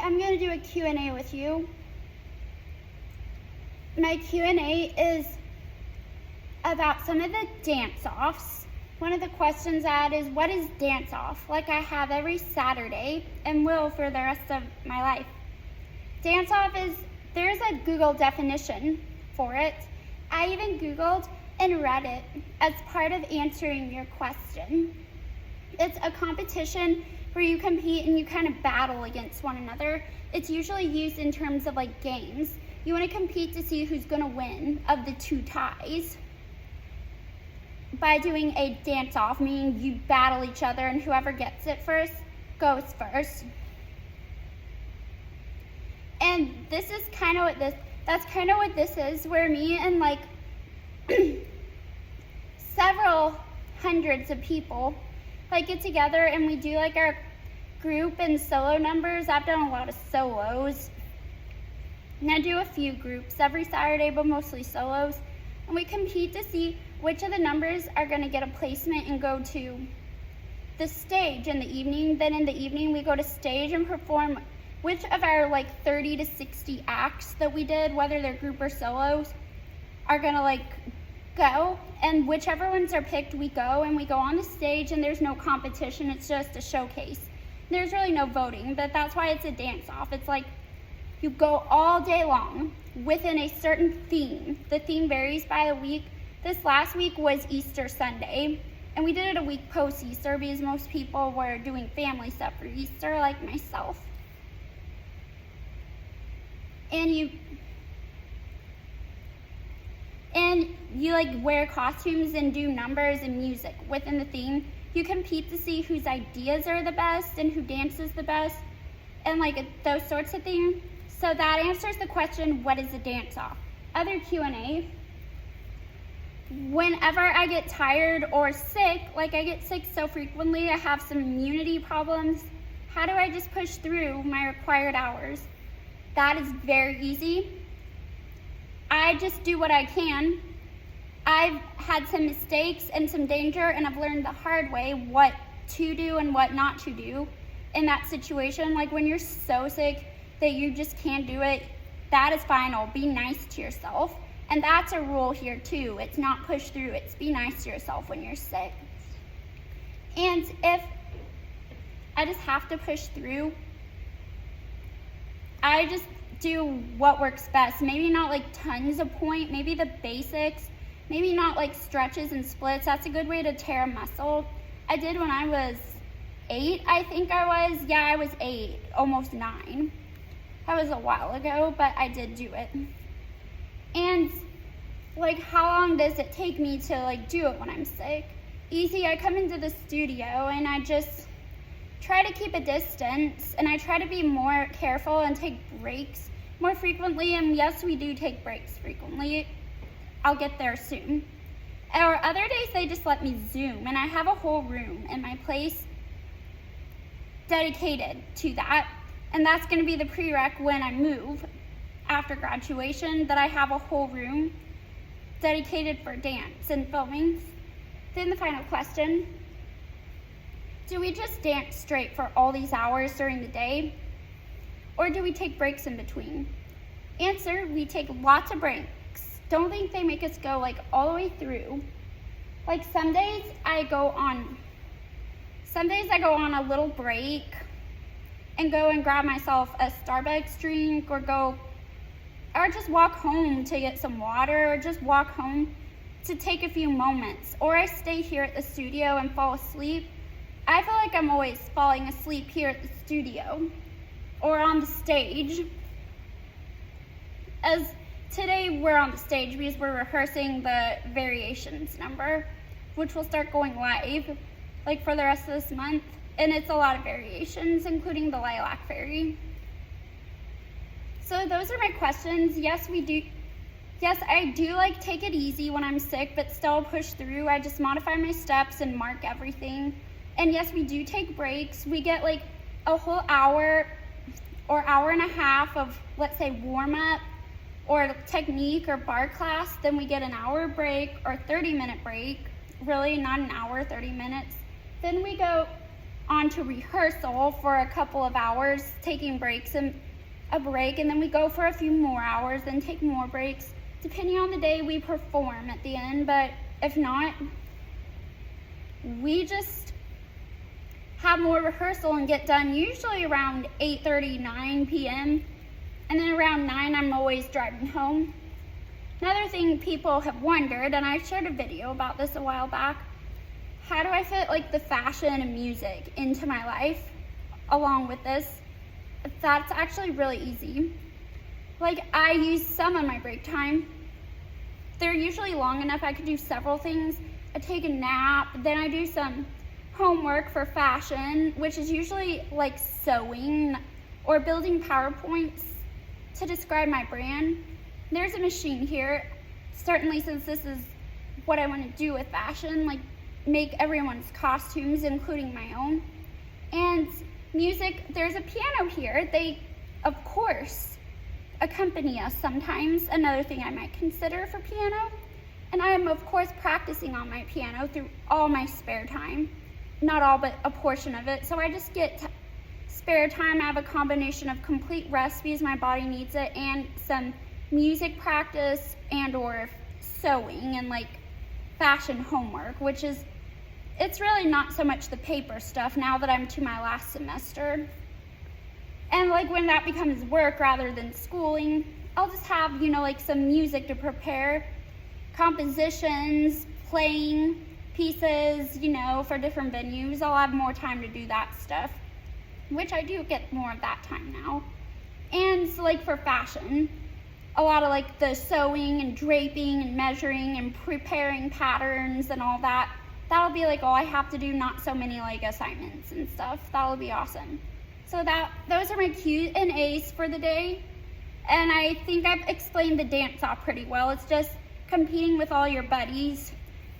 I'm going to do a Q&A with you. My Q&A is about some of the dance-offs. One of the questions I had is, what is dance-off? Like I have every Saturday and will for the rest of my life. Dance-off is, there's a Google definition for it. I even Googled and read it as part of answering your question. It's a competition where you compete and you kind of battle against one another. It's usually used in terms of like games. You want to compete to see who's going to win of the two ties by doing a dance-off, meaning you battle each other and whoever gets it first goes first. And this is kind of what that's kind of what this is, where me and like several hundreds of people like get together and we do like our group and solo numbers. I've done a lot of solos. And I do a few groups every Saturday, but mostly solos. And we compete to see which of the numbers are going to get a placement and go to the stage in the evening. Then in the evening, we go to stage and perform which of our like 30 to 60 acts that we did, whether they're group or solos, are going to like go. And whichever ones are picked, we go and we go on the stage, and there's no competition. It's just a showcase. There's really no voting, but that's why it's a dance-off. It's like you go all day long within a certain theme. The theme varies by the week. This last week was Easter Sunday, and we did it a week post-Easter because most people were doing family stuff for Easter, like myself. And you like wear costumes and do numbers and music within the theme. You compete to see whose ideas are the best and who dances the best and like those sorts of things. So that answers the question, what is a dance-off? Other Q&A. Whenever I get tired or sick, like I get sick so frequently, I have some immunity problems. How do I just push through my required hours? That is very easy. I just do what I can. I've had some mistakes and some danger, and I've learned the hard way what to do and what not to do in that situation. Like when you're so sick that you just can't do it, that is final. Be nice to yourself. And that's a rule here too. It's not push through, it's be nice to yourself when you're sick. And if I just have to push through, I just do what works best. Maybe not like tons of point, maybe the basics, maybe not like stretches and splits. That's a good way to tear a muscle. I did when I was 8, I think I was. Yeah, I was 8, almost 9. That was a while ago, but I did do it. And like, how long does it take me to like do it when I'm sick? Easy. I come into the studio and I just try to keep a distance, and I try to be more careful and take breaks more frequently. And yes, we do take breaks frequently. I'll get there soon. Or other days they just let me Zoom, and I have a whole room in my place dedicated to that. And that's going to be the prereq when I move after graduation, that I have a whole room dedicated for dance and filming. Then the final question, do we just dance straight for all these hours during the day? Or do we take breaks in between? Answer, we take lots of breaks. Don't think they make us go like all the way through. Like some days I go on a little break and go and grab myself a Starbucks drink, or just walk home to get some water, or just walk home to take a few moments. Or I stay here at the studio and fall asleep. I feel like I'm always falling asleep here at the studio or on the stage. As today we're on the stage because we're rehearsing the variations number, which will start going live like for the rest of this month. And it's a lot of variations, including the Lilac Fairy. So those are my questions. Yes, I do like take it easy when I'm sick, but still push through. I just modify my steps and mark everything. And yes, we do take breaks. We get like a whole hour or hour and a half of, let's say, warm up or technique or bar class. Then we get an hour break or 30-minute break. Really not an hour, 30 minutes. Then we go on to rehearsal for a couple of hours, taking breaks and a break, and then we go for a few more hours and take more breaks. Depending on the day, we perform at the end, but if not, we just have more rehearsal and get done usually around 8:30, 9 p.m. And then around 9, I'm always driving home. Another thing people have wondered, and I shared a video about this a while back, how do I fit like the fashion and music into my life along with this? That's actually really easy. Like, I use some of my break time. They're usually long enough I could do several things. I take a nap, then I do some homework for fashion, which is usually like sewing or building PowerPoints to describe my brand. There's a machine here, certainly since this is what I want to do with fashion, like make everyone's costumes, including my own. And music, there's a piano here. They, of course, accompany us sometimes, another thing I might consider for piano. And I am, of course, practicing on my piano through all my spare time. Not all, but a portion of it. So I just get spare time. I have a combination of complete rest because my body needs it, and some music practice and or sewing and like fashion homework, which is, it's really not so much the paper stuff now that I'm to my last semester. And like when that becomes work rather than schooling, I'll just have, like some music to prepare, compositions, playing pieces, for different venues. I'll have more time to do that stuff, which I do get more of that time now. And so like for fashion, a lot of like the sewing and draping and measuring and preparing patterns and all that, that'll be like all I have to do, not so many like assignments and stuff. That'll be awesome. So those are my Q&As for the day. And I think I've explained the dance-off pretty well. It's just competing with all your buddies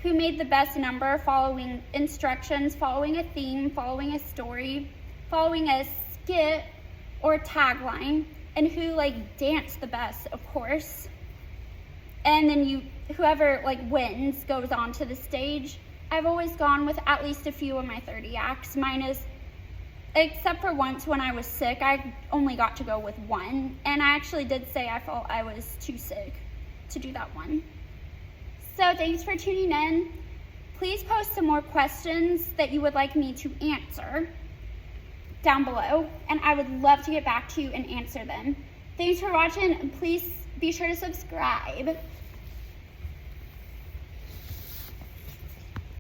who made the best number, following instructions, following a theme, following a story, following a skit or tagline, and who like danced the best, of course. And then whoever like wins goes on to the stage. I've always gone with at least a few of my 30 acts, except for once when I was sick, I only got to go with one. And I actually did say I felt I was too sick to do that one. So thanks for tuning in. Please post some more questions that you would like me to answer down below, and I would love to get back to you and answer them. Thanks for watching, and please be sure to subscribe.